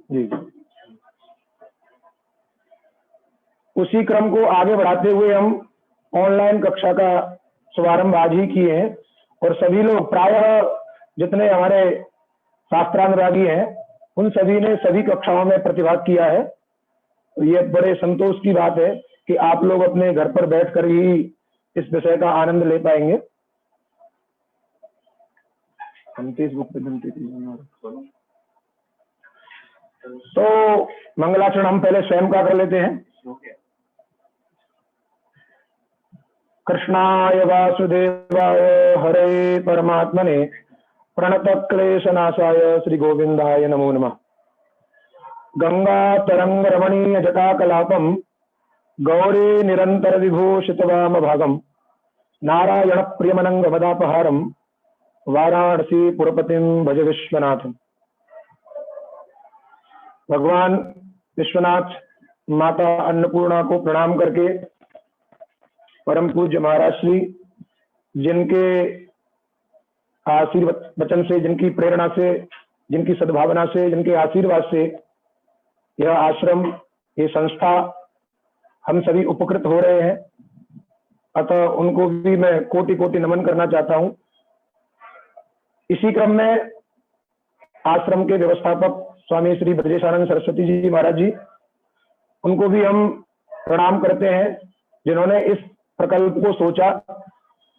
जी। उसी क्रम को आगे बढ़ाते हुए हम ऑनलाइन कक्षा का शुभारंभ आज ही किए हैं और सभी लोग प्रायः जितने हमारे शास्त्रानुरागी हैं उन सभी ने सभी कक्षाओं में प्रतिभाग किया है। तो ये बड़े संतोष की बात है कि आप लोग अपने घर पर बैठकर ही इस विषय का आनंद ले पाएंगे। तो मंगलाचरण हम पहले स्वयं का कर लेते हैं। कृष्णाय वासुदेवाय हरे परमात्मने प्रणतक्लेशनाशाय श्री गोविंदाय नमो नमः। गंगा तरंग रमणीय जटाकलापम गौरी निरंतर विभूषित वाम भागम नारायण प्रियमनंग मदापहारम वाराणसी पुरपतिम भज विश्वनाथम। भगवान विश्वनाथ माता अन्नपूर्णा को प्रणाम करके परम पूज्य महाराज श्री जिनके आशीर्वचन से, जिनकी प्रेरणा से, जिनकी सद्भावना से, जिनके आशीर्वाद से यह आश्रम, ये संस्था हम सभी उपकृत हो रहे हैं। अतः उनको भी मैं कोटि कोटि नमन करना चाहता हूं। इसी क्रम में आश्रम के व्यवस्थापक स्वामी श्री ब्रजेशानंद सरस्वती जी महाराज जी, उनको भी हम प्रणाम करते हैं जिन्होंने इस प्रकल्प को सोचा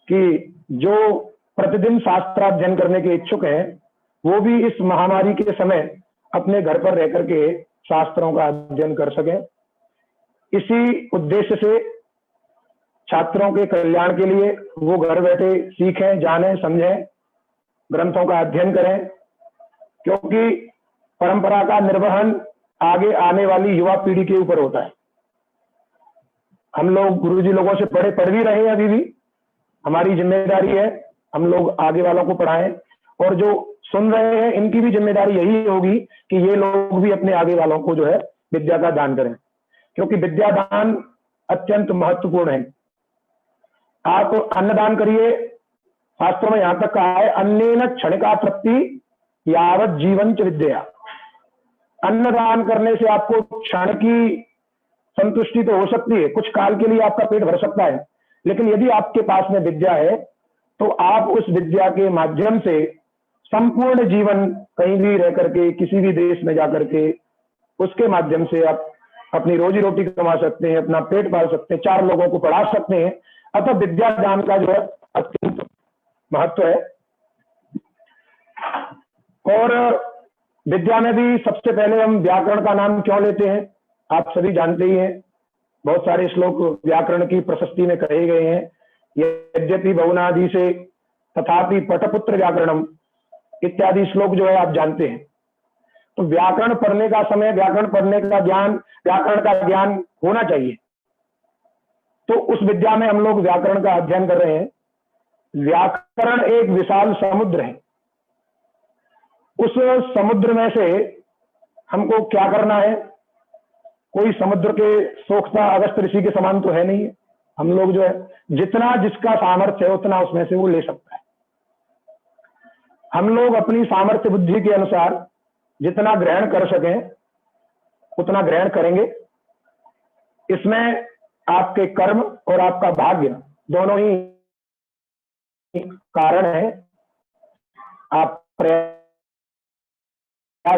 कि जो प्रतिदिन शास्त्राध्ययन करने के इच्छुक हैं वो भी इस महामारी के समय अपने घर पर रह करके शास्त्रों का अध्ययन कर सकें। इसी उद्देश्य से छात्रों के कल्याण के लिए वो घर बैठे सीखें, जानें, समझें, ग्रंथों का अध्ययन करें, क्योंकि परंपरा का निर्वहन आगे आने वाली युवा पीढ़ी के ऊपर होता है। हम लोग गुरुजी लोगों से पढ़ भी रहे हैं, अभी भी हमारी जिम्मेदारी है हम लोग आगे वालों को पढ़ाएं, और जो सुन रहे हैं इनकी भी जिम्मेदारी यही होगी कि ये लोग भी अपने आगे वालों को जो है विद्या का दान करें, क्योंकि विद्या दान अत्यंत महत्वपूर्ण है। आप अन्नदान करिए, शास्त्रों में यहां तक कहा है अन्नेन क्षणिका तृप्ति यावत जीवन च विद्या। अन्नदान करने से आपको क्षण की संतुष्टि तो हो सकती है, कुछ काल के लिए आपका पेट भर सकता है, लेकिन यदि आपके पास में विद्या है तो आप उस विद्या के माध्यम से संपूर्ण जीवन कहीं भी रह करके, किसी भी देश में जाकर के, उसके माध्यम से आप अपनी रोजी रोटी कमा सकते हैं, अपना पेट पाल सकते हैं, 4 लोगों को पढ़ा सकते हैं। अतः विद्या दान का जो है अत्यंत महत्व है। और विद्या में भी सबसे पहले हम व्याकरण का नाम क्यों लेते हैं, आप सभी जानते ही हैं। बहुत सारे श्लोक व्याकरण की प्रशस्ति में कहे गए हैं। यद्यपि बहुनादि से तथापि पटपुत्र व्याकरणम इत्यादि श्लोक जो है आप जानते हैं। तो व्याकरण पढ़ने का समय, व्याकरण पढ़ने का ज्ञान, व्याकरण का ज्ञान होना चाहिए। तो उस विद्या में हम लोग व्याकरण का अध्ययन कर रहे हैं। व्याकरण एक विशाल समुद्र है। उस समुद्र में से हमको क्या करना है, कोई समुद्र के सोखता अगस्त ऋषि के समान तो है नहीं। हम लोग जो है जितना जिसका सामर्थ्य है उतना उसमें से वो ले सकता है। हम लोग अपनी सामर्थ्य बुद्धि के अनुसार जितना ग्रहण कर सकें उतना ग्रहण करेंगे। इसमें आपके कर्म और आपका भाग्य दोनों ही कारण है। आप प्रयास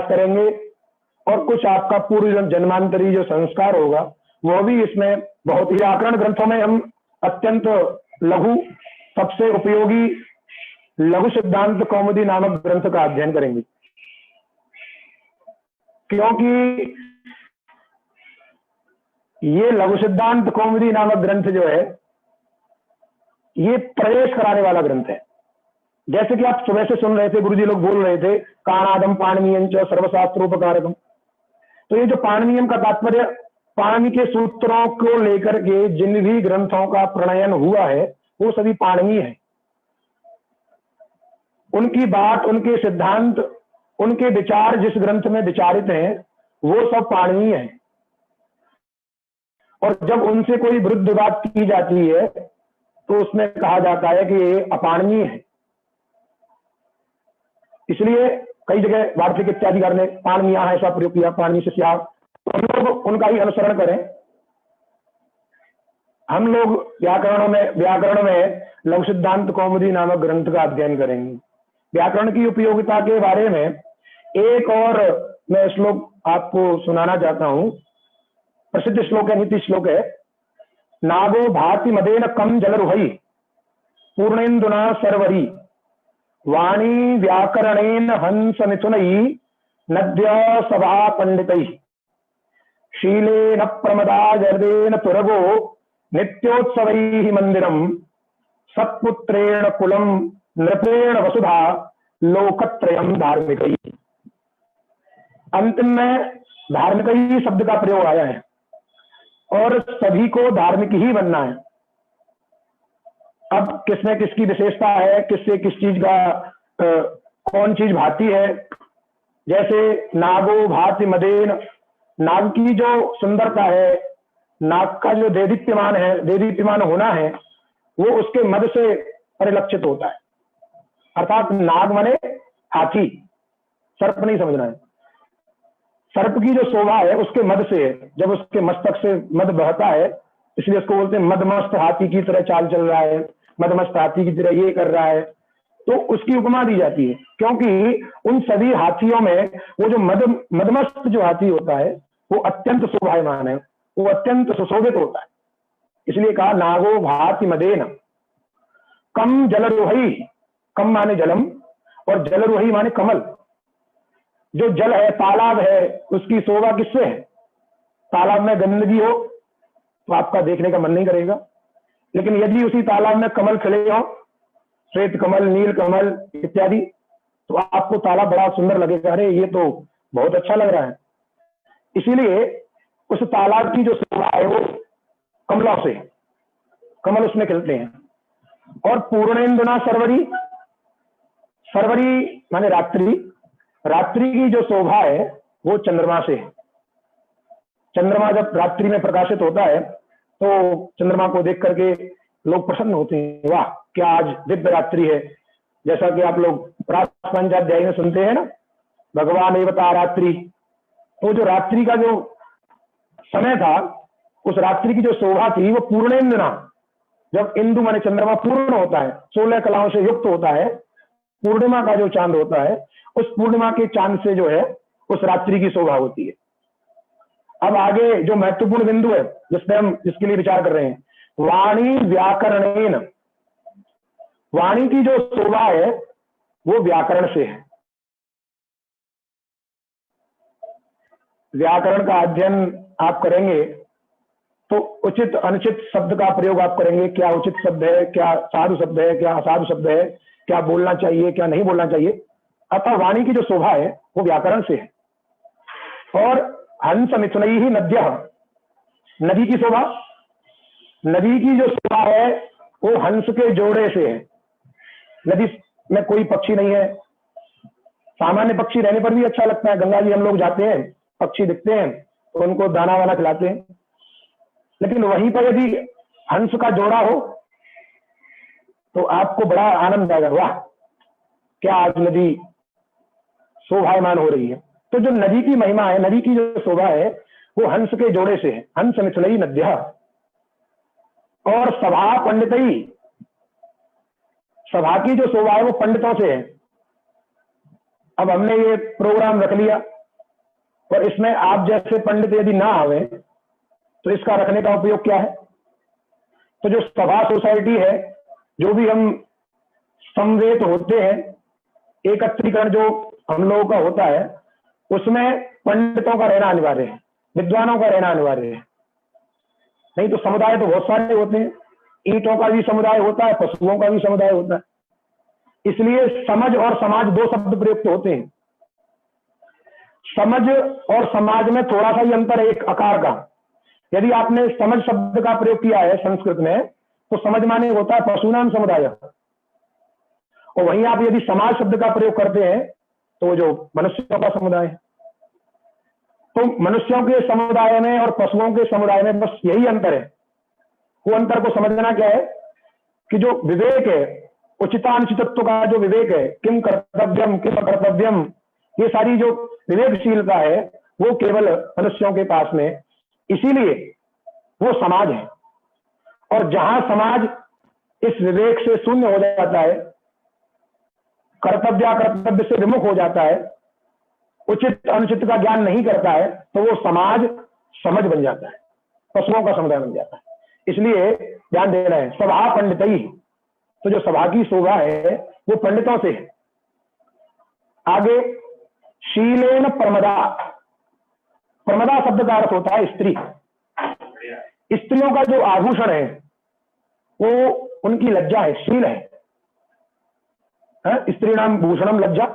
करेंगे और कुछ आपका पूर्व जन्मांतरी जो संस्कार होगा वो भी इसमें बहुत ही। व्याकरण ग्रंथों में हम अत्यंत लघु, सबसे उपयोगी लघु सिद्धांत कौमुदी नामक ग्रंथ का अध्ययन करेंगे, क्योंकि ये लघु सिद्धांत कौमुदी नामक ग्रंथ जो है ये प्रवेश कराने वाला ग्रंथ है। जैसे कि आप सुबह से सुन रहे थे, गुरुजी लोग बोल रहे थे काणादम पाणिनीयं च सर्वशास्त्रोपकारकम। तो ये जो पाणिनीयम का तात्पर्य, पाणिनि के सूत्रों को लेकर के जिन भी ग्रंथों का प्रणयन हुआ है वो सभी पाणिनीय है। उनकी बात, उनके सिद्धांत, उनके विचार जिस ग्रंथ में विचारित हैं वो सब पाणिनीय है। और जब उनसे कोई विरुद्ध बात की जाती है तो उसमें कहा जाता है कि ये अपाणनीय है। इसलिए कई जगह वार्तिक इत्यादि ने पाणिनि यहाँ ऐसा प्रयोग किया, पाणिनि से स्याह, तो हम लोग उनका ही अनुसरण करें। हम लोग व्याकरण में लघु सिद्धांत कौमुदी नामक ग्रंथ का अध्ययन करेंगे। व्याकरण की उपयोगिता के बारे में एक और मैं श्लोक आपको सुनाना चाहता हूं। प्रसिद्ध श्लोक है, नीति श्लोक है। नागो भाति मदेन कम जलरुहई पूर्णेन्दुना सर्वरी वाणी व्याकरणेन हंस मिथुनई नद्य सभा पंडितई शीलेन प्रमदा जर्देन तुरगो नित्योत्सवैः मंदिरम सत्पुत्रेण कुलम नृपेण वसुधा लोकत्रयम धार्मिकई। अंतिम में धार्मिकई शब्द का प्रयोग आया है और सभी को धार्मिक ही बनना है। अब किसमें किसकी विशेषता है, किससे किस चीज का कौन चीज भाती है। जैसे नागो भाति मदेन, नाग की जो सुंदरता है, नाग का जो देदीप्यमान होना है, वो उसके मद से परिलक्षित होता है। अर्थात नाग माने हाथी, सर्प नहीं समझना है। सर्प की जो शोभा है उसके मद से है, जब उसके मस्तक से मद बहता है, इसलिए उसको बोलते हैं मदमस्त हाथी की तरह चाल चल रहा है, मदमस्त हाथी की तरह ये कर रहा है। तो उसकी उपमा दी जाती है, क्योंकि उन सभी हाथियों में वो जो मदमस्त जो हाथी होता है वो अत्यंत शोभायमान है, वो अत्यंत सुशोभित होता है। इसलिए कहा नागो भाति मदेन कम जलरुहई, कम माने जलम और जलरुहई माने कमल। जो जल है, तालाब है, उसकी शोभा किससे है? तालाब में गंदगी हो तो आपका देखने का मन नहीं करेगा, लेकिन यदि उसी तालाब में कमल खिले हो, श्वेत कमल, नील कमल इत्यादि, तो आपको तालाब बड़ा सुंदर लगेगा, अरे ये तो बहुत अच्छा लग रहा है। इसीलिए उस तालाब की जो शोभा है वो कमलों से, कमल उसमें खिलते हैं। और पूर्णेन्दुना सर्वरी, सर्वरी माने रात्रि, रात्रि की जो शोभा है वो चंद्रमा से है। चंद्रमा जब रात्रि में प्रकाशित होता है तो चंद्रमा को देख करके लोग प्रसन्न होते हैं, वाह क्या आज दिव्य रात्रि है। जैसा कि आप लोग पंचाध्याय में सुनते हैं ना, भगवान एवता रात्रि। तो जो रात्रि का जो समय था, उस रात्रि की जो शोभा थी वो पूर्णेन्दुना, जब इंदु माने चंद्रमा पूर्ण होता है, 16 कलाओं से युक्त होता है, पूर्णिमा का जो चांद होता है, उस पूर्णिमा के चांद से जो है उस रात्रि की शोभा होती है। अब आगे जो महत्वपूर्ण बिंदु है जिसपे हम जिसके लिए विचार कर रहे हैं, वाणी व्याकरणेन, वाणी की जो शोभा है वो व्याकरण से है। व्याकरण का अध्ययन आप करेंगे तो उचित अनुचित शब्द का प्रयोग आप करेंगे, क्या उचित शब्द है, क्या साधु शब्द है, क्या असाधु शब्द है, क्या बोलना चाहिए, क्या नहीं बोलना चाहिए। अतः वाणी की जो शोभा है वो व्याकरण से है। और हंस मिथुनई ही नद्य, नदी की शोभा, नदी की जो शोभा है वो हंस के जोड़े से है। नदी में कोई पक्षी नहीं है, सामान्य पक्षी रहने पर भी अच्छा लगता है। गंगा जी हम लोग जाते हैं, पक्षी दिखते हैं तो उनको दाना वाना खिलाते हैं, लेकिन वहीं पर यदि हंस का जोड़ा हो तो आपको बड़ा आनंद आएगा, वाह क्या आज नदी शोभायमान हो रही है। तो जो नदी की महिमा है, नदी की जो शोभा है वो हंस के जोड़े से है, हंस मिथुनई नद्या। और सभा पंडितई, सभा की जो शोभा है वो पंडितों से है। अब हमने ये प्रोग्राम रख लिया और इसमें आप जैसे पंडित यदि ना आवे तो इसका रखने का उपयोग क्या है। तो जो सभा सोसाइटी है, जो भी हम समवेत होते हैं, एकत्रीकरण जो हम लोगों का होता है, उसमें पंडितों का रहना अनिवार्य है, विद्वानों का रहना अनिवार्य है। नहीं तो समुदाय तो बहुत सारे होते हैं, ईंटों का भी समुदाय होता है, पशुओं का भी समुदाय होता है। इसलिए समझ और समाज दो शब्द प्रयुक्त होते हैं। समझ और समाज में थोड़ा सा ही अंतर है, एक आकार का। यदि आपने समझ शब्द का प्रयोग किया है संस्कृत में तो समझ माने होता है पशुनाम समुदाय, और वहीं आप यदि समाज शब्द का प्रयोग करते हैं तो जो मनुष्यों का समुदाय है। तो मनुष्यों के समुदाय में और पशुओं के समुदाय में बस यही अंतर है। वो अंतर को समझना क्या है कि जो विवेक है, उचितानुचितत्व का जो विवेक है, किम कर्तव्यम किम अकर्तव्यम, ये सारी जो विवेकशीलता है वो केवल मनुष्यों के पास में, इसीलिए वो समाज है। और जहां समाज इस विवेक से शून्य हो जाता है, कर्तव्य अकर्तव्य से विमुख हो जाता है, उचित अनुचित का ज्ञान नहीं करता है, तो वो समाज समझ बन जाता है, पशुओं का समुदाय बन जाता है। इसलिए ध्यान देना है, सभा पंडित ही, तो जो सभा की शोभा है वो पंडितों से है। आगे शीलेन प्रमदा, प्रमदा शब्द का अर्थ होता है स्त्री। स्त्रियों का जो आभूषण है वो उनकी लज्जा है, शील है। स्त्री नाम भूषणम लज्जा,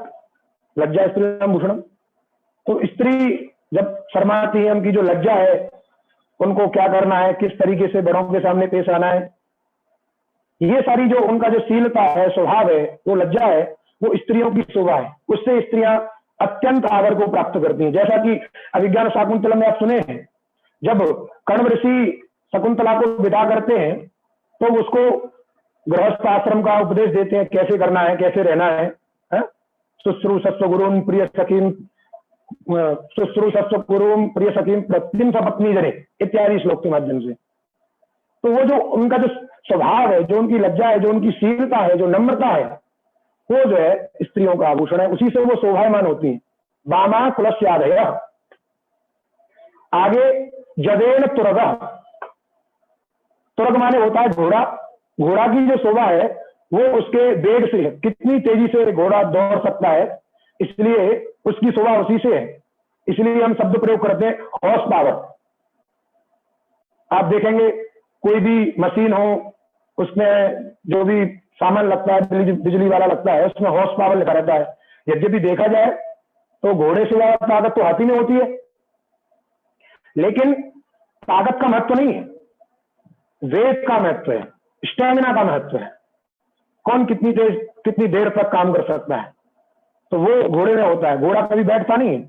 लज्जा स्त्री नाम भूषणम। तो स्त्री जब शर्माती है, उनकी जो लज्जा है, उनको क्या करना है, किस तरीके से बड़ों के सामने पेश आना है, ये सारी जो उनका जो शीलता है, स्वभाव है, वो लज्जा है, वो स्त्रियों की शोभा है। उससे स्त्रियां अत्यंत आदर को प्राप्त करती हैं। जैसा कि अभिज्ञान शाकुंतलम में आप सुने हैं, जब कण्व ऋषि शकुंतला को विदा करते हैं तो उसको गृहस्थ आश्रम का उपदेश देते हैं, कैसे करना है, कैसे रहना है। शुश्रूषस्व गुरुन् प्रिय सखीं, शुश्रूषस्व गुरुन् प्रिय सखीं प्रतिदिन सपत्नी जने इत्यादि श्लोक के माध्यम से। तो वो जो उनका जो स्वभाव है, जो उनकी लज्जा है, जो उनकी शीलता है, जो नम्रता है, वो जो है स्त्रियों का आभूषण है, उसी से वो शोभायमान होती है। वामा कुलस्यादय। आगे जदेन तुरग, तुरग माने होता है घोड़ा। घोड़ा की जो शोभा है वो उसके वेग से है, कितनी तेजी से घोड़ा दौड़ सकता है, इसलिए उसकी शोभा उसी से है। इसलिए हम शब्द प्रयोग करते हैं हॉर्स पावर। आप देखेंगे कोई भी मशीन हो, उसमें जो भी सामान लगता है, बिजली वाला लगता है, उसमें हॉर्स पावर लिखा रहता है। यद्यपि देखा जाए तो घोड़े से ज्यादा ताकत तो हाथी में होती है, लेकिन ताकत का महत्व नहीं है, वेग का महत्व है, स्टैमिना का महत्व है। कौन कितनी तेज कितनी देर तक काम कर सकता है, तो वो घोड़े में होता है। घोड़ा कभी बैठता नहीं है,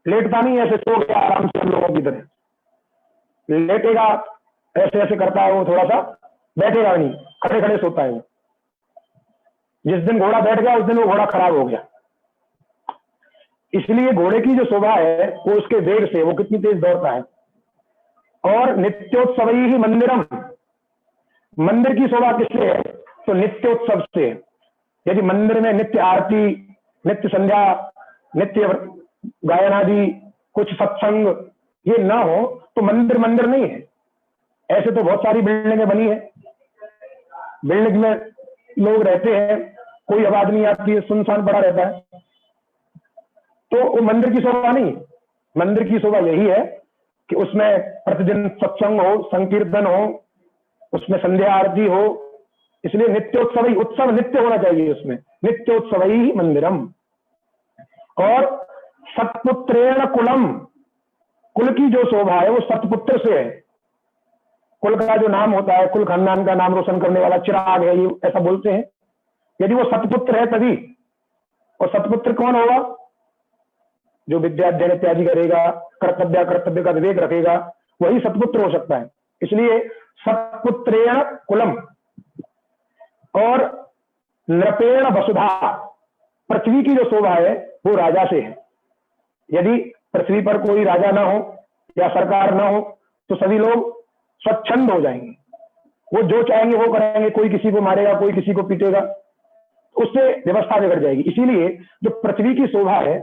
लेटता नहीं है, ऐसे सो गया आराम से हम लोगों की तरह, लेटेगा ऐसे ऐसे करता है वो, थोड़ा सा बैठेगा नहीं, खड़े खड़े सोता है वो। जिस दिन घोड़ा बैठ गया उस दिन वो घोड़ा खराब हो गया। इसलिए घोड़े की जो शोभा है वो उसके वेग से, वो कितनी तेज दौड़ता है। और नित्योत्सव ही मंदिरम, मंदिर की शोभा किससे है, तो नित्योत्सव से। यदि मंदिर में नित्य आरती, नित्य संध्या, नित्य गायन आदि, कुछ सत्संग ये ना हो तो मंदिर मंदिर नहीं है। ऐसे तो बहुत सारी बिल्डिंगें बनी है, बिल्डिंग में लोग रहते हैं, कोई आवाज नहीं आती है, सुनसान पड़ा रहता है, तो वो मंदिर की शोभा नहीं। मंदिर की शोभा यही है कि उसमें प्रतिदिन सत्संग हो, संकीर्तन हो, उसमें संध्या आरती हो। इसलिए नित्योत्सव ही, उत्सव नित्य होना चाहिए उसमें, नित्योत्सव ही मंदिरम। और सत्पुत्रेण कुलम, कुल की जो शोभा है वो सत्पुत्र से है। कुल का जो नाम होता है, कुल खानदान का नाम रोशन करने वाला चिराग है, ये ऐसा बोलते हैं। यदि वो सत्पुत्र है तभी। और सत्पुत्र कौन होगा, जो विद्या अध्ययन इत्यादि करेगा, कर्तव्य कर्तव्य का विवेक रखेगा, वही सत्पुत्र हो सकता है। इसलिए सत्पुत्रेण कुलम। और नृपेण वसुधा, पृथ्वी की जो शोभा है वो राजा से है। यदि पृथ्वी पर कोई राजा ना हो या सरकार ना हो तो सभी लोग स्वच्छंद हो जाएंगे, वो जो चाहेंगे वो करेंगे, कोई किसी को मारेगा, कोई किसी को पीटेगा, उससे व्यवस्था बिगड़ जाएगी। इसीलिए जो पृथ्वी की शोभा है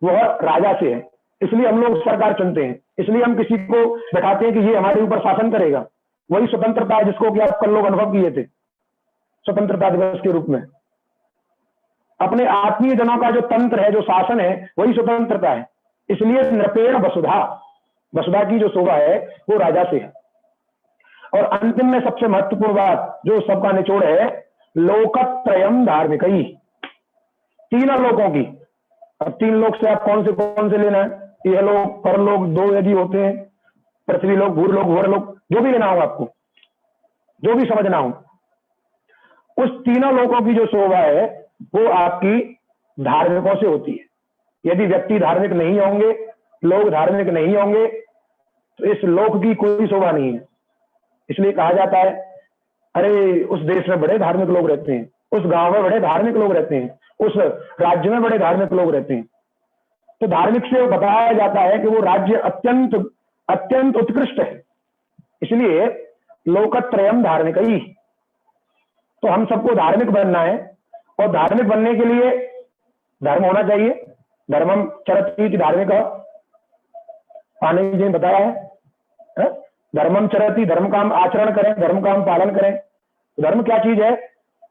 वह राजा से है। इसलिए हम लोग सरकार चुनते हैं, इसलिए हम किसी को बैठाते हैं कि ये हमारे ऊपर शासन करेगा। वही स्वतंत्रता है जिसको कि आप कल लोग अनुभव किए थे स्वतंत्रता दिवस के रूप में। अपने आत्मीय जनों का जो तंत्र है, जो शासन है, वही स्वतंत्रता है। इसलिए नृपेण वसुधा, वसुधा की जो शोभा है वो राजा से है। और अंतिम में सबसे महत्वपूर्ण बात जो सबका निचोड़ है, लोकत्रयम धार्मिक ही, तीनों लोगों की। अब तीन लोग से आप कौन से लेना है, यह लोग परलोक दो यदि होते हैं, पृथ्वी लोग, भूलोक, भूरलोक, जो भी लेना हो आपको, जो भी समझना हो, उस तीनों लोगों की जो शोभा है वो आपकी धार्मिकों से होती है। यदि व्यक्ति धार्मिक नहीं होंगे, लोग धार्मिक नहीं होंगे, तो इस लोक की कोई शोभा नहीं है। इसलिए कहा जाता है, अरे उस देश में बड़े धार्मिक लोग रहते हैं, उस गांव में बड़े धार्मिक लोग रहते हैं, उस राज्य में बड़े धार्मिक लोग रहते हैं। तो धार्मिक से बताया जाता है कि वो राज्य अत्यंत अत्यंत उत्कृष्ट है, इसलिए लोकत्रयम धार्मिक ही। तो हम सबको धार्मिक बनना है, और धार्मिक बनने के लिए धर्म होना चाहिए। धर्मम चरति की धार्मिक पानी जी ने बताया है, धर्मम चरति, धर्म का हम आचरण करें, धर्म का हम पालन करें। धर्म क्या चीज है?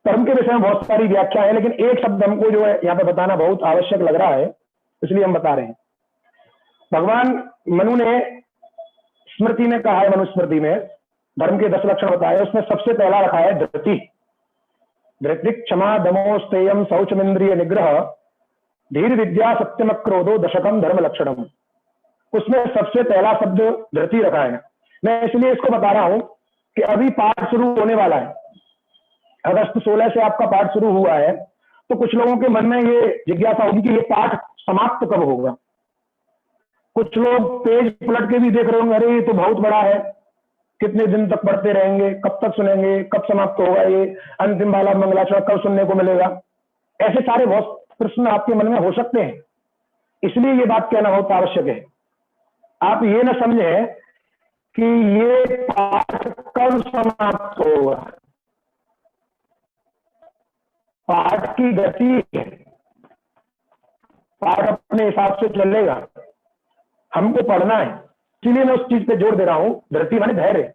धर्म के विषय में बहुत सारी व्याख्या है, लेकिन एक शब्द हमको जो है यहाँ पे बताना बहुत आवश्यक लग रहा है, इसलिए हम बता रहे हैं। भगवान मनु ने स्मृति में कहा है, मनुस्मृति में धर्म के 10 लक्षण बताए, उसमें सबसे पहला रखा है धृति। धृति क्षमा दमो स्तेयम शौचमिंद्रिय निग्रह धीर विद्या सत्यम क्रोधो दशकम धर्म लक्षणम। उसमें सबसे पहला शब्द धृति रखा है। मैं इसलिए इसको बता रहा हूं कि अभी पाठ शुरू होने वाला है, अगस्त 16 से आपका पाठ शुरू हुआ है, तो कुछ लोगों के मन में ये जिज्ञासा होगी कि ये पाठ समाप्त कब होगा। कुछ लोग पेज पलट के भी देख रहे होंगे, अरे ये तो बहुत बड़ा है, कितने दिन तक पढ़ते रहेंगे, कब तक सुनेंगे, कब समाप्त होगा ये अंतिम वाला मंगलाचरण, कब सुनने को मिलेगा। ऐसे सारे बहुत प्रश्न आपके मन में हो सकते हैं, इसलिए ये बात कहना बहुत आवश्यक है। आप ये ना समझें कि ये पाठ कब समाप्त होगा। पाठ की गति है, पाठ अपने हिसाब से चलेगा, हमको पढ़ना है, इसीलिए मैं उस चीज पे जोर दे रहा हूं। धृति माने धैर्य,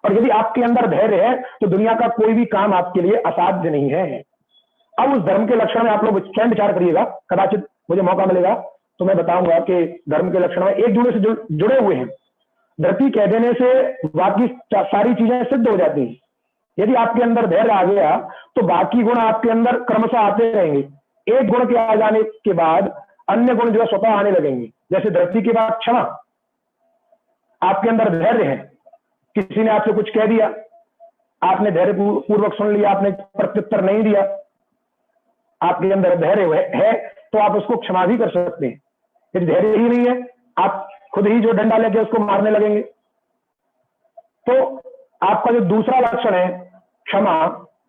और यदि आपके अंदर धैर्य है तो दुनिया का कोई भी काम आपके लिए असाध्य नहीं है। अब उस धर्म के लक्षण में आप लोग स्वयं विचार करिएगा, कदाचित मुझे मौका मिलेगा तो मैं बताऊंगा कि धर्म के लक्षण में एक दूसरे से जुड़े हुए हैं। धृति कह देने से बाकी सारी चीजें सिद्ध हो जाती हैं। यदि आपके अंदर धैर्य आ गया तो बाकी गुण आपके अंदर क्रमशः आते रहेंगे। एक गुण के आ जाने के बाद अन्य गुण जो है स्वतः आने लगेंगे। जैसे धृति के बाद क्षमा, आपके अंदर धैर्य है, किसी ने आपसे कुछ कह दिया, आपने धैर्य पूर्वक सुन लिया, आपने प्रत्युत्तर नहीं दिया, आपके अंदर धैर्य है तो आप उसको क्षमा भी कर सकते हैं। यदि धैर्य ही नहीं है, आप खुद ही जो डंडा लेके उसको मारने लगेंगे। तो आपका जो दूसरा लक्षण है क्षमा,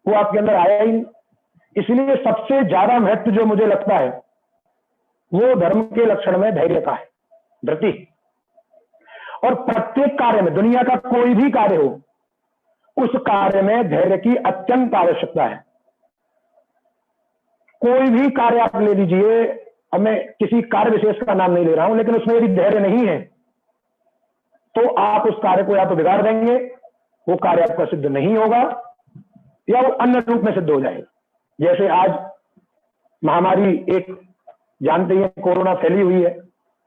वो आपके अंदर आया ही नहीं। इसलिए सबसे ज्यादा महत्व जो मुझे लगता है वो धर्म के लक्षण में धैर्य का है, धृति। और प्रत्येक कार्य में, दुनिया का कोई भी कार्य हो, उस कार्य में धैर्य की अत्यंत आवश्यकता है। कोई भी कार्य आप ले लीजिए, अब मैं किसी कार्य विशेष का नाम नहीं ले रहा हूं, लेकिन उसमें यदि धैर्य नहीं है तो आप उस कार्य को या तो बिगाड़ देंगे, वो कार्य आपका सिद्ध नहीं होगा, या वो अन्य रूप में सिद्ध हो जाएगा। जैसे आज महामारी एक जानते हैं, कोरोना फैली हुई है,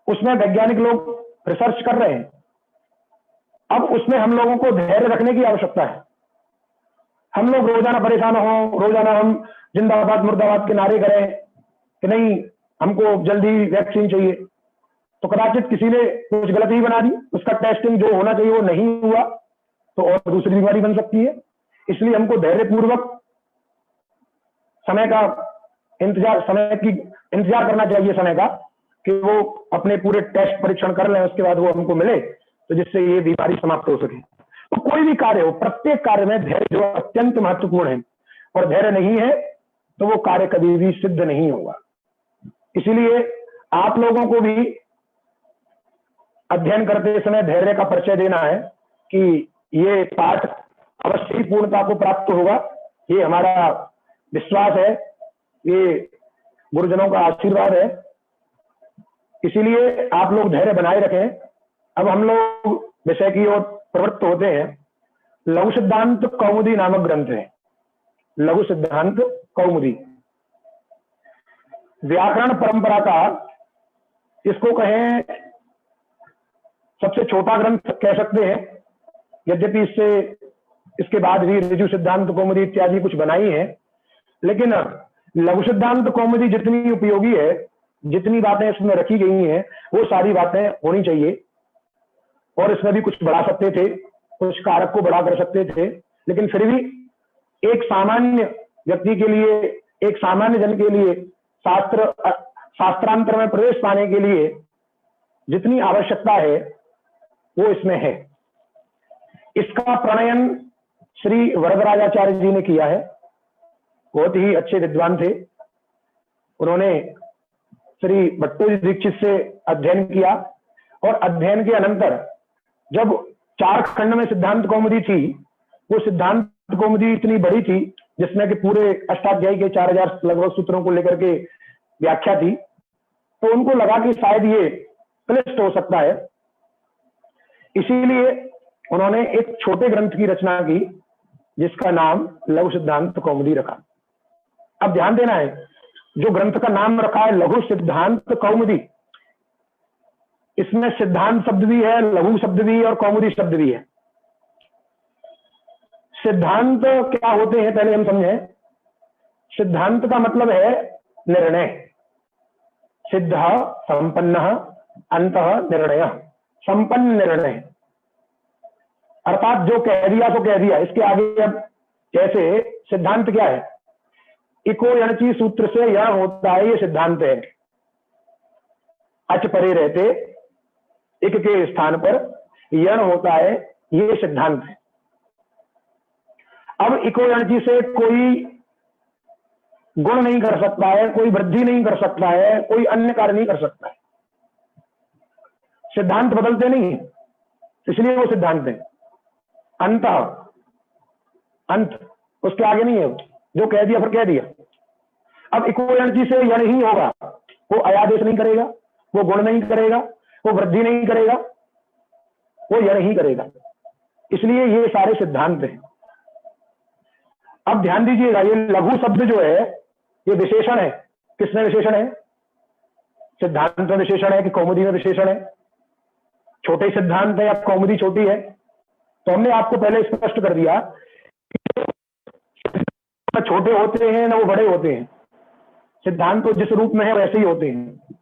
उसमें वैज्ञानिक लोग रिसर्च कर रहे हैं। अब उसमें हम लोगों को धैर्य रखने की आवश्यकता है। हम लोग रोजाना परेशान हो, रोजाना हम जिंदाबाद मुर्दाबाद के नारे करें कि नहीं हमको जल्दी वैक्सीन चाहिए, तो कदाचित किसी ने कुछ गलती बना दी, उसका टेस्टिंग जो होना चाहिए वो नहीं हुआ, तो और दूसरी बीमारी बन सकती है। इसलिए हमको धैर्य पूर्वक समय का इंतजार करना चाहिए, समय का, कि वो अपने पूरे टेस्ट परीक्षण कर लें, उसके बाद वो हमको मिले, तो जिससे ये बीमारी समाप्त हो सके। तो कोई भी कार्य हो, प्रत्येक कार्य में धैर्य जो अत्यंत महत्वपूर्ण है, और धैर्य नहीं है तो वो कार्य कभी भी सिद्ध नहीं होगा। इसीलिए आप लोगों को भी अध्ययन करते समय धैर्य का परिचय देना है कि ये पाठ अवश्य ही पूर्णता को प्राप्त होगा, ये हमारा विश्वास है, ये गुरुजनों का आशीर्वाद है। इसीलिए आप लोग धैर्य बनाए रखें। अब हम लोग विषय की ओर प्रवृत्त होते हैं। लघु सिद्धांत कौमुदी नामक ग्रंथ है, लघु सिद्धांत कौमुदी, व्याकरण परंपरा का इसको कहें सबसे छोटा ग्रंथ कह सकते हैं। यद्यपि इसके बाद भी ऋजु सिद्धांत कौमुदी इत्यादि कुछ बनाई है, लेकिन लघु सिद्धांत कौमुदी जितनी उपयोगी है, जितनी बातें इसमें रखी गई हैं, वो सारी बातें होनी चाहिए। और इसमें भी कुछ बढ़ा सकते थे, कुछ कारक को बड़ा कर सकते थे, लेकिन फिर भी एक सामान्य व्यक्ति के लिए, एक सामान्य जन के लिए शास्त्रांतर में प्रवेश पाने के लिए जितनी आवश्यकता है वो इसमें है। इसका प्रणयन श्री वरदराजाचार्य जी ने किया है। बहुत ही अच्छे विद्वान थे। उन्होंने श्री भट्टोजी दीक्षित से अध्ययन किया, और अध्ययन के अनंतर जब 4 खंड में सिद्धांत कौमुदी थी, वो सिद्धांत कौमुदी इतनी बड़ी थी जिसमें कि पूरे अष्टाध्यायी के 4000 लगभग सूत्रों को लेकर के व्याख्या थी, तो उनको लगा कि शायद ये क्लिष्ट हो सकता है, इसीलिए उन्होंने एक छोटे ग्रंथ की रचना की जिसका नाम लघु सिद्धांत कौमुदी रखा। अब ध्यान देना है, जो ग्रंथ का नाम रखा है लघु सिद्धांत कौमुदी, इसमें सिद्धांत शब्द भी है, लघु शब्द भी है और कौमुदी शब्द भी है। सिद्धांत क्या होते हैं पहले हम समझें। सिद्धांत का मतलब है निर्णय, सिद्ध संपन्न अंतः निर्णय, संपन्न निर्णय, अर्थात जो कह दिया तो कह दिया, इसके आगे अब जैसे सिद्धांत क्या है, इको यणची सूत्र से यह होता है, ये सिद्धांत है। अच परे रहते इक के स्थान पर यण होता है, ये सिद्धांत है। अब इको यणची से कोई गुण नहीं कर सकता है, कोई वृद्धि नहीं कर सकता है, कोई अन्य कार्य नहीं कर सकता है। सिद्धांत बदलते नहीं है, इसलिए वो सिद्धांत है। अंत, अंत उसके आगे नहीं है, जो कह दिया फिर कह दिया। अब इको यणची से यण ही होगा, वो अयादेश नहीं करेगा, वो गुण नहीं करेगा, वो वृद्धि नहीं करेगा, वो यण ही करेगा, इसलिए ये सारे सिद्धांत हैं। अब ध्यान दीजिएगा, ये लघु शब्द जो है ये विशेषण है। किसमें विशेषण है? सिद्धांत में विशेषण है कि कौमुदी में विशेषण है? छोटे सिद्धांत है या कौमुदी छोटी है? तो हमने आपको पहले स्पष्ट कर दिया, ना छोटे होते हैं ना वो बड़े होते हैं। सिद्धांत तो जिस रूप में है वैसे ही होते हैं।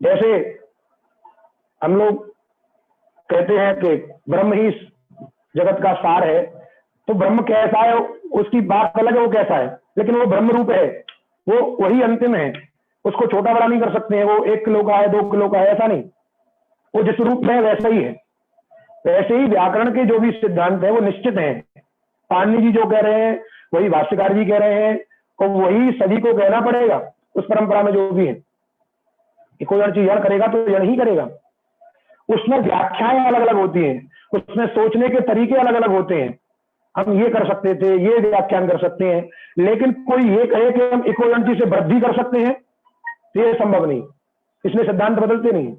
जैसे हम लोग कहते हैं कि ब्रह्म ही जगत का सार है, तो ब्रह्म कैसा है उसकी बात अलग है, वो कैसा है, लेकिन वो ब्रह्म रूप है, वो वही अंतिम है, उसको छोटा बड़ा नहीं कर सकते हैं। वो 1 किलो का है, 2 किलो का है, ऐसा नहीं, वो जिस रूप में है वैसा ही है। वैसे ही व्याकरण के जो भी सिद्धांत है वो निश्चित हैं। पाणिनि जी जो कह रहे हैं वही भाष्यकार जी कह रहे हैं, और वही सभी को कहना पड़ेगा उस परंपरा में जो भी है। कोई और चीज यण करेगा तो यण ही करेगा। उसमें व्याख्याएं अलग अलग होती हैं, उसमें सोचने के तरीके अलग अलग होते हैं। हम ये कर सकते थे, ये व्याख्यान कर सकते हैं, लेकिन कोई ये कहे कि हम इको यणची से वृद्धि कर सकते हैं, तो ये संभव नहीं, इसलिए सिद्धांत बदलते नहीं।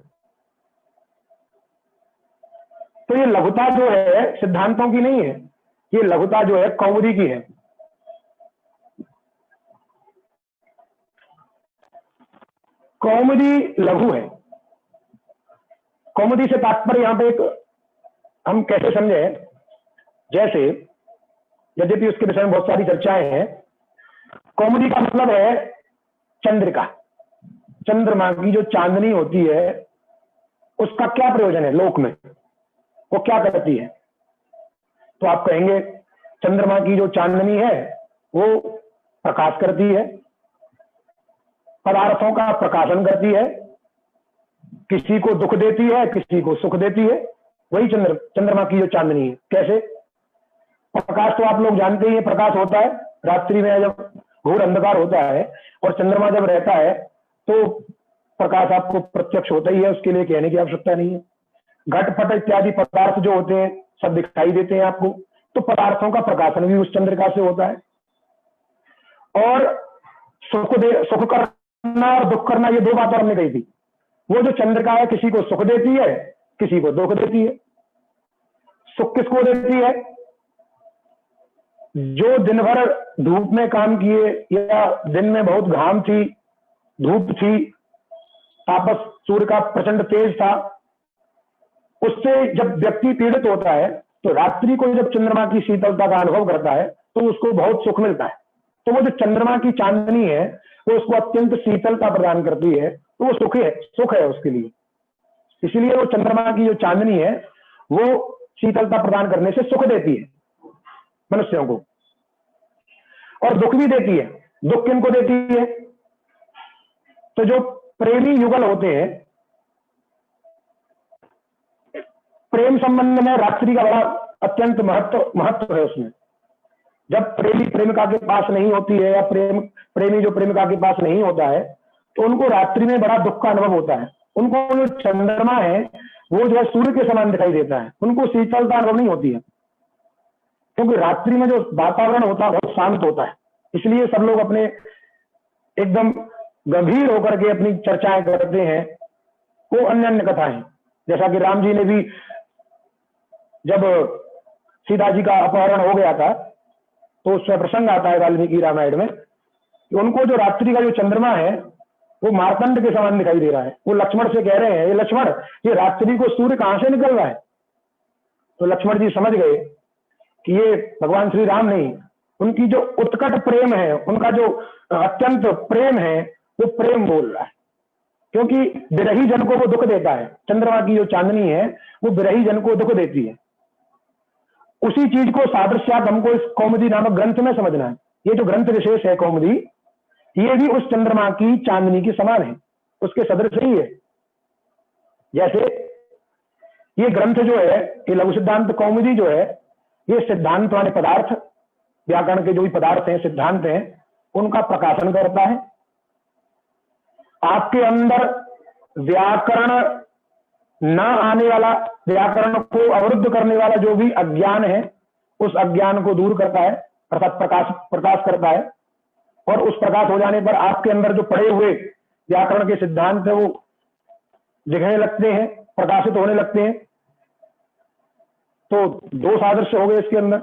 तो ये लघुता जो है सिद्धांतों की नहीं है, ये लघुता जो है कौमुदी की है। कौमुदी लघु है। कौमुदी से तात्पर्य यहां पे एक हम कैसे समझे, जैसे यद्यपि उसके विषय में बहुत सारी चर्चाएं हैं। कौमुदी का मतलब है चंद्रिका, चंद्रमा की जो चांदनी होती है उसका क्या प्रयोजन है लोक में, वो क्या करती है? तो आप कहेंगे चंद्रमा की जो चांदनी है वो प्रकाश करती है, पदार्थों का प्रकाशन करती है, किसी को दुख देती है, किसी को सुख देती है। वही चंद्रमा की जो चांदनी है। कैसे? प्रकाश तो आप लोग जानते ही हैं, प्रकाश होता है रात्रि में जब घोर अंधकार होता है, और चंद्रमा जब रहता है तो प्रकाश आपको प्रत्यक्ष होता ही है, उसके लिए कहने की आवश्यकता नहीं है। घटपट इत्यादि पदार्थ जो होते हैं सब दिखाई देते हैं आपको, तो पदार्थों का प्रकाशन भी उस चंद्रिका से होता है। और सुख करना और दुख करना, ये 2 बातें हमने कही थी। वो जो चंद्रिका है किसी को सुख देती है, किसी को दुख देती है। सुख किसको देती है? जो दिन भर धूप में काम किए, या दिन में बहुत घाम थी, धूप थी, तापस सूर्य का प्रचंड तेज था, उससे जब व्यक्ति पीड़ित होता है तो रात्रि को जब चंद्रमा की शीतलता का अनुभव करता है तो उसको बहुत सुख मिलता है। तो वो जो चंद्रमा की चांदनी है वो उसको अत्यंत शीतलता प्रदान करती है, तो वो सुख है उसके लिए। इसीलिए वो चंद्रमा की जो चांदनी है वो शीतलता प्रदान करने से सुख देती है मनुष्यों को, और दुख भी देती है। दुख किनको देती है? तो जो प्रेमी युगल होते हैं, प्रेम संबंध में रात्रि का बड़ा अत्यंत महत्व है उसमें। जब प्रेमी प्रेमिका के पास नहीं होती है, या प्रेमी जो प्रेमिका के पास नहीं होता है, तो उनको रात्रि में बड़ा दुख का अनुभव होता है। उनको जो चंद्रमा है वो जो है सूर्य के समान दिखाई देता है, उनको शीतलता अनुभव नहीं होती है, क्योंकि रात्रि में जो वातावरण होता है बहुत शांत होता है। इसलिए सब लोग अपने एकदम गंभीर होकर के अपनी चर्चाएं करते हैं। वो अन्य अन्य कथाएं, जैसा कि राम जी ने भी जब सीता जी का अपहरण हो गया था तो उसमें प्रसंग आता है वाल्मीकि रामायण में कि उनको जो रात्रि का जो चंद्रमा है वो मार्तंड के समान दिखाई दे रहा है। वो लक्ष्मण से कह रहे हैं, ये लक्ष्मण, ये रात्रि को सूर्य कहां से निकल रहा है? तो लक्ष्मण जी समझ गए कि ये भगवान श्री राम नहीं, उनकी जो उत्कट प्रेम है, उनका जो अत्यंत प्रेम है, वो प्रेम बोल रहा है। क्योंकि बिरही जन को वो दुख देता है, चंद्रमा की जो चांदनी है वो बिरही जन को दुख देती है। उसी चीज को सादृश्यात हमको इस कौमुदी नामक ग्रंथ में समझना है। ये जो ग्रंथ विशेष है कौमुदी, ये भी उस चंद्रमा की चांदनी के समान है, उसके सदृश ही है। जैसे ये ग्रंथ जो है, ये लघु सिद्धांत कौमुदी जो है, ये सिद्धांत वाले पदार्थ, व्याकरण के जो भी पदार्थ हैं, सिद्धांत हैं, उनका प्रकाशन करता है। आपके अंदर व्याकरण न आने वाला, व्याकरण को अवरुद्ध करने वाला जो भी अज्ञान है, उस अज्ञान को दूर करता है, अर्थात प्रकाश करता है। और उस प्रकाश हो जाने पर आपके अंदर जो पड़े हुए व्याकरण के सिद्धांत है वो दिखने लगते हैं, प्रकाशित होने लगते हैं। तो दो सादृश्य हो गए इसके अंदर।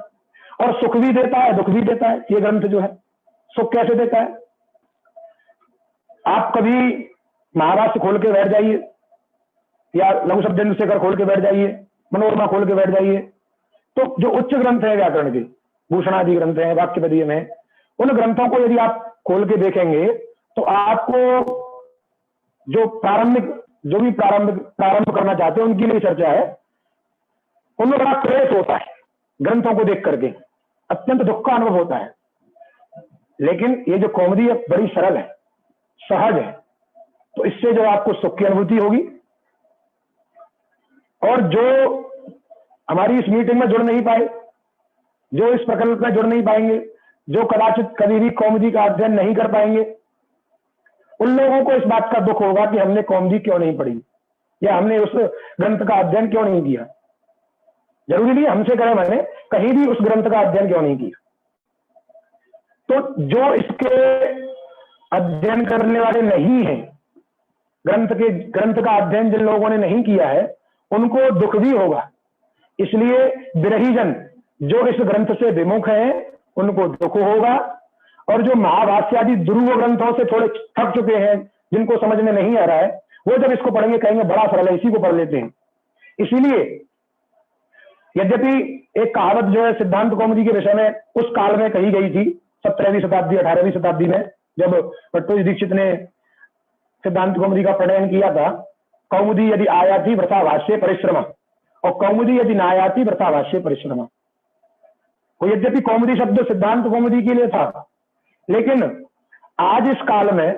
और सुख भी देता है, दुख भी देता है ये ग्रंथ जो है। सुख कैसे देता है? आप कभी महाभाष्य खोल के बैठ जाइए, या लघु शब्देन्दु शेखर खोल के बैठ जाइए, मनोरमा खोल के बैठ जाइए, तो जो उच्च ग्रंथ है व्याकरण के, भूषणादि ग्रंथ है, वाक्यपदीय में, उन ग्रंथों को यदि आप खोल के देखेंगे तो आपको जो प्रारंभ करना चाहते हैं उनके लिए चर्चा है, उनमें बड़ा क्लेश होता है। ग्रंथों को देख करके अत्यंत दुख का अनुभव होता है। लेकिन ये जो कौमुदी है बड़ी सरल है, सहज है, तो इससे जो आपको सुख की अनुभूति होगी। और जो हमारी इस मीटिंग में जुड़ नहीं पाए, जो इस प्रकल्प में जुड़ नहीं पाएंगे, जो कदाचित कभी भी कौमुदी का अध्ययन नहीं कर पाएंगे, उन लोगों को इस बात का दुख होगा कि हमने कौमुदी क्यों नहीं पढ़ी, या हमने उस ग्रंथ का अध्ययन क्यों नहीं किया। जरूरी नहीं हमसे करें, मैंने कहीं भी उस ग्रंथ का अध्ययन क्यों नहीं किया। तो जो इसके अध्ययन करने वाले नहीं हैं, ग्रंथ का अध्ययन जिन लोगों ने नहीं किया है, उनको दुख भी होगा। इसलिए विरही जन जो इस ग्रंथ से विमुख हैं उनको दुख होगा। और जो महाभाष्य आदि ध्रुव ग्रंथों से थोड़े थक चुके हैं, जिनको समझ में नहीं आ रहा है, वो जब इसको पढ़ेंगे कहेंगे बड़ा सरल है, इसी को पढ़ लेते हैं। इसीलिए यद्यपि एक कहावत जो है सिद्धांत कौमुदी के विषय में उस काल में कही गई थी, 17वीं शताब्दी 18वीं शताब्दी में, जब भट्टोजी दीक्षित ने सिद्धांत कौमुदी का प्रणयन किया था, कौमुदी यदि आयाति वृथा भाष्ये परिश्रम, और कौमुदी यदि नायाति वृथा भाष्ये परिश्रम। वो यद्यपि कौमुदी शब्द सिद्धांत कौमुदी के लिए था, लेकिन आज इस काल में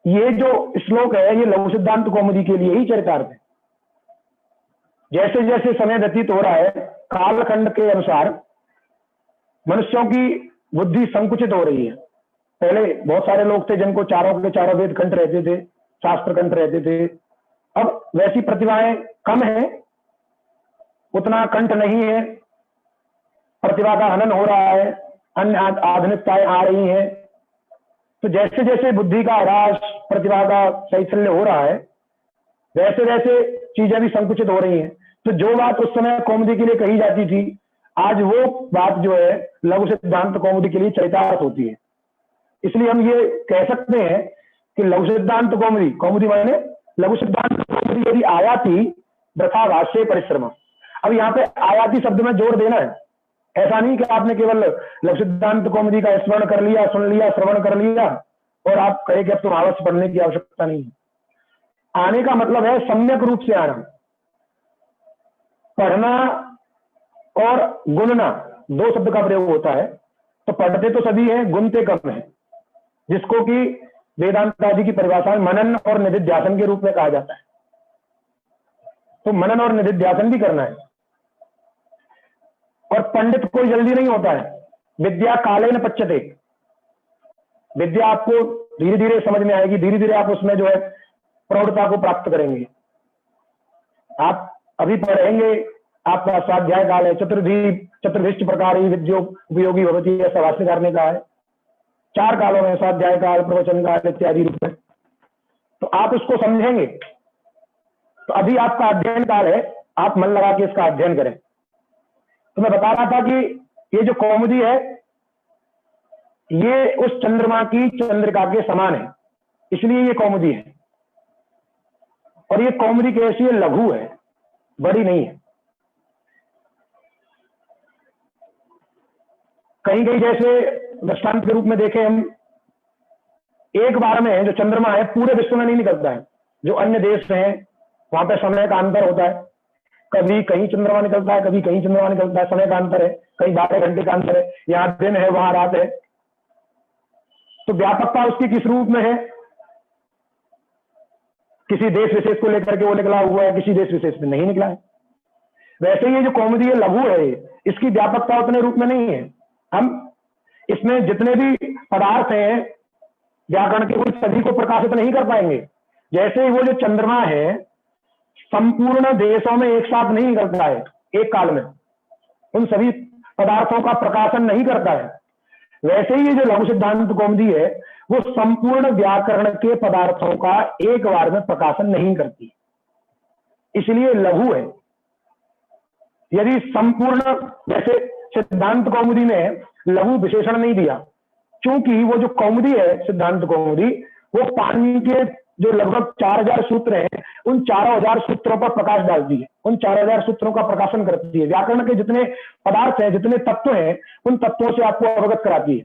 ये जो श्लोक है ये लघु सिद्धांत कौमुदी के लिए ही चरितार्थ है। जैसे जैसे समय व्यतीत हो रहा है, कालखंड के अनुसार मनुष्यों की बुद्धि संकुचित हो रही है। पहले बहुत सारे लोग थे जिनको चारों के चारों वेद कंठ रहते थे, शास्त्र कंठ रहते थे। अब वैसी प्रतिभाएं कम है, उतना कंठ नहीं है, प्रतिभा का हनन हो रहा है, अन्य आधुनिकताएं आ रही हैं। तो जैसे जैसे बुद्धि का ह्रास, प्रतिभा का शैथिल्य हो रहा है, वैसे वैसे चीजें भी संकुचित हो रही हैं। तो जो बात उस समय कौमुदी के लिए कही जाती थी, आज वो बात जो है लघु सिद्धांत कौमुदी के लिए चरितार्थ होती है। इसलिए हम ये कह सकते हैं कि लघु सिद्धांत कौमुदी, कौमुदी माने लघु सिद्धांत कौमुदी यदि आयाति वृथा भाष्ये परिश्रम। अब यहाँ पे आयाति शब्द में जोर देना है। ऐसा नहीं कि आपने केवल लघु सिद्धांत कौमुदी का स्मरण कर लिया, सुन लिया, श्रवण कर लिया और आप कहे कि अब तो अवश्य पढ़ने की आवश्यकता नहीं है। आने का मतलब है सम्यक रूप से आना। पढ़ना और गुनना दो शब्द का प्रयोग होता है। तो पढ़ते तो सभी हैं, गुनते कम हैं, जिसको कि वेदांत आदि की परिभाषा में मनन और निधिध्यासन के रूप में कहा जाता है। तो मनन और निधिध्यासन भी करना है। और पंडित कोई जल्दी नहीं होता है। विद्या कालेन पच्यते, विद्या आपको धीरे धीरे समझ में आएगी, धीरे धीरे आप उसमें जो है प्रौढ़ता को प्राप्त करेंगे। आप अभी पढ़ेंगे, आपका स्वाध्याय काल है, चतुर्भिष्ट प्रकार विद्यो उपयोगी भवती, ऐसा भाष्यकार ने कहा है। 4 कालों में स्वाध्याय काल, प्रवचन काल इत्यादि रूप में, तो आप उसको समझेंगे। तो अभी आपका अध्ययन काल है, आप मन लगा के इसका अध्ययन करें। तो मैं बता रहा था कि ये जो कौमुदी है ये उस चंद्रमा की चंद्रिका के समान है, इसलिए ये कौमुदी है। और ये कौमुदी कैसी है? लघु है, बड़ी नहीं है। कहीं कहीं जैसे दृष्टांत के रूप में देखें हम, एक बार में जो चंद्रमा है पूरे विश्व में नहीं निकलता है। जो अन्य देश हैं वहां पे समय का अंतर होता है, कभी कहीं चंद्रमा निकलता है, कभी कहीं चंद्रमा निकलता है, समय का अंतर है, कहीं 12 घंटे का अंतर है, यहाँ दिन है वहां रात है। तो व्यापकता उसकी किस रूप में है? किसी देश विशेष को लेकर के वो निकला हुआ है, किसी देश विशेष में नहीं निकला है। वैसे ये जो कौमुदी है लघु है, इसकी व्यापकता उतने रूप में नहीं है। हम इसमें जितने भी पदार्थ हैं व्याकरण के, उन सभी को प्रकाशित नहीं कर पाएंगे। जैसे वो जो चंद्रमा है संपूर्ण देशों में एक साथ नहीं निकलता है एक काल में, उन सभी पदार्थों का प्रकाशन नहीं करता है, वैसे ही ये जो लघु सिद्धांत कौमुदी है वो संपूर्ण व्याकरण के पदार्थों का एक बार में प्रकाशन नहीं करती, इसलिए लघु है। यदि संपूर्ण, जैसे सिद्धांत कौमुदी में लघु विशेषण नहीं दिया, क्योंकि वो जो कौमुदी है सिद्धांत कौमुदी वो पाणिनि के जो लगभग 4000 सूत्र हैं उन 4000 सूत्रों पर प्रकाश डालती है, उन 4000 सूत्रों का प्रकाशन करती है। व्याकरण के जितने पदार्थ हैं, जितने तत्व हैं, उन तत्वों से आपको अवगत कराती है,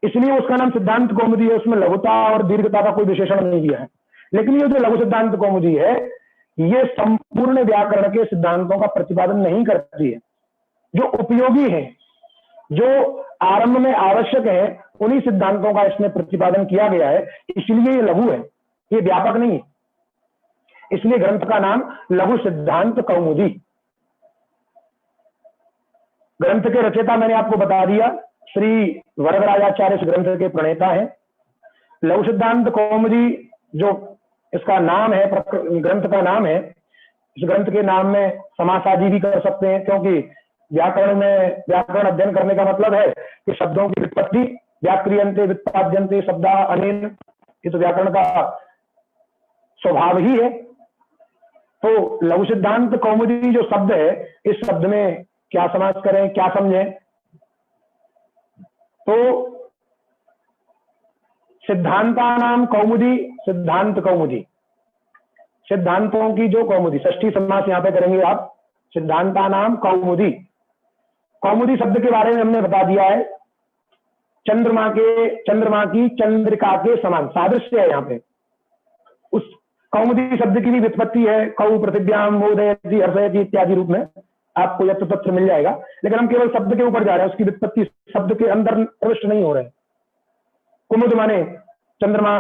इसलिए उसका नाम सिद्धांत कौमुदी है। उसमें लघुता और दीर्घता का कोई विशेषण नहीं दिया है। लेकिन ये जो लघु सिद्धांत कौमुदी है ये संपूर्ण व्याकरण के सिद्धांतों का प्रतिपादन नहीं करती है। जो उपयोगी है, जो आरंभ में आवश्यक है, उन्हीं सिद्धांतों का इसमें प्रतिपादन किया गया है, इसलिए ये लघु है, ये व्यापक नहीं है। इसलिए ग्रंथ का नाम लघु सिद्धांत कौमुदी। ग्रंथ के रचयिता मैंने आपको बता दिया, श्री वरदराजाचार्य इस ग्रंथ के प्रणेता हैं। लघु सिद्धांत कौमुदी जो इसका नाम है, ग्रंथ का नाम है, इस ग्रंथ के नाम में समास आदि भी कर सकते हैं, क्योंकि व्याकरण में व्याकरण अध्ययन करने का मतलब है कि शब्दों की व्युत्पत्ति, व्याक्रियन्ते व्युत्पाद्यन्ते शब्दा अनेन, ये तो व्याकरण का स्वभाव ही है। तो लघु सिद्धांत कौमुदी जो शब्द है, इस शब्द में क्या समास करें, क्या समझें? तो सिद्धांता नाम कौमुदी, सिद्धांत कौमुदी, सिद्धांतों की जो कौमुदी, षष्ठी समास यहां पे करेंगे आप, सिद्धांता नाम कौमुदी। कौमुदी शब्द के बारे में हमने बता दिया है, चंद्रमा की चंद्रिका के समान सादृश्य है यहाँ पे। उस कौमुदी शब्द की भी व्युत्पत्ति है, कौ पृथिव्याम मोदयति हर्षयति इत्यादि रूप में, आपको यह तथ्य मिल जाएगा। लेकिन हम केवल शब्द के ऊपर जा रहे हैं, उसकी व्युत्पत्ति शब्द के अंदर प्रविष्ट नहीं हो रहे। कुमुद माने चंद्रमा,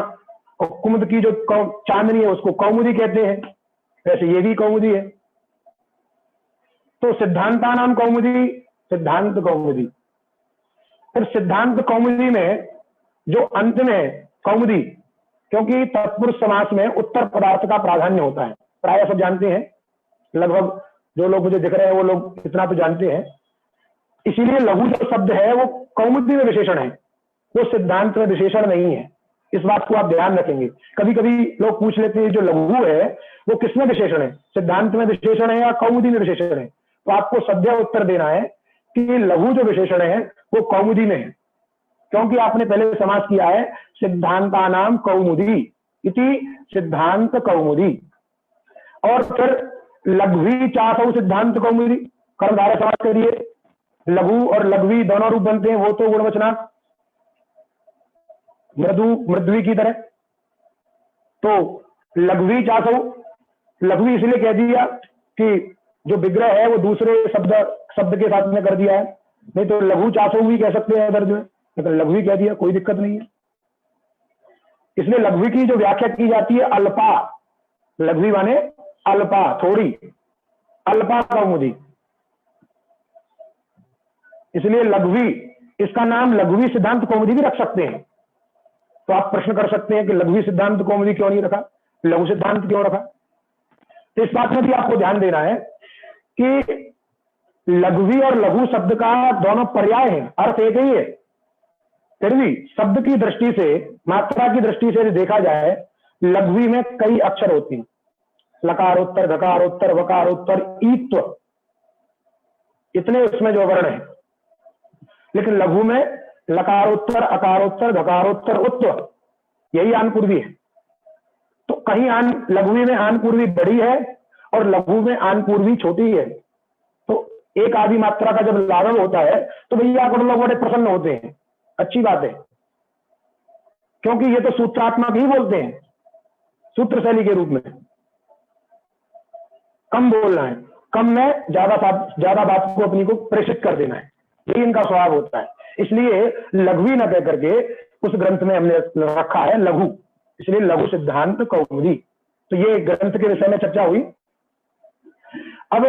और कुमुद की जो चांदनी है उसको कौमुदी कहते हैं, वैसे ये भी कौमुदी है। तो सिद्धांता नाम कौमुदी, सिद्धांत कौमुदी। फिर सिद्धांत कौमुदी में जो अंत में कौमुदी, क्योंकि तत्पुरुष समास में उत्तर पदार्थ का प्राधान्य होता है, प्राय सब जानते हैं, लगभग जो लोग मुझे दिख रहे हैं वो लोग इतना तो जानते हैं। इसीलिए लघु जो शब्द है वो कौमुदी में विशेषण है, वो सिद्धांत में विशेषण नहीं है। इस बात को आप ध्यान रखेंगे। कभी कभी लोग पूछ लेते हैं जो लघु है वो किसमें विशेषण है, सिद्धांत में विशेषण है या कौमुदी में विशेषण है? तो आपको सद्य उत्तर देना है कि लघु जो विशेषण है वो कौमुदी में है, क्योंकि आपने पहले समास किया है सिद्धांता नाम कौमुदी इति सिद्धांत कौमुदी। और फिर लघ्वी चासौ सिद्धांत कौमुदी, कर्मधारय समास करिए, लघु और लघ्वी दोनों रूप बनते हैं, वो तो गुणवचना मृदु मृद्वी की तरह। तो लघ्वी चासौ, लघ्वी इसलिए कह दिया कि जो विग्रह है वो दूसरे शब्द के साथ में कर दिया है, नहीं तो लघु चासौ भी कह सकते हैं दर्ज में, लेकिन लघ्वी कह दिया, कोई दिक्कत नहीं है। इसलिए लघ्वी की जो व्याख्या की जाती है अल्पा, लघ्वी माने अल्पा, थोड़ी, अल्पा कौमुदी, इसलिए लघ्वी, इसका नाम लघ्वी सिद्धांत कौमुदी भी रख सकते हैं। तो आप प्रश्न कर सकते हैं कि लघु सिद्धांत कौमुदी क्यों नहीं रखा, लघु सिद्धांत क्यों रखा। तो इस बात में भी आपको ध्यान देना है कि लघवी और लघु शब्द का दोनों पर्याय हैं, अर्थ एक ही है, फिर भी शब्द की दृष्टि से, मात्रा की दृष्टि से देखा जाए, लघवी में कई अक्षर होती हैं, लकारोत्तर, धकारोत्तर, वकारोत्तर, ईत्व, इतने उसमें जो वर्ण है। लेकिन लघु में लकारोत्तर, अकारोत्तर, धकारोत्तर, उत्व, यही आनपूर्वी है। तो कहीं लघुवी में आनपूर्वी बड़ी है और लघु में आनपूर्वी छोटी है। तो एक आदि मात्रा का जब लाघव होता है तो भैया आप लोग बड़े प्रसन्न होते हैं, अच्छी बात है, क्योंकि ये तो सूत्रात्मक ही बोलते हैं, सूत्र शैली के रूप में। कम बोलना है, कम में ज्यादा बात को अपनी को प्रेषित कर देना है, यही इनका स्वभाव होता है। इसलिए लघवी न कह करके उस ग्रंथ में हमने रखा है लघु, इसलिए लघु सिद्धांत कौमुदी। तो ये ग्रंथ के विषय में चर्चा हुई। अब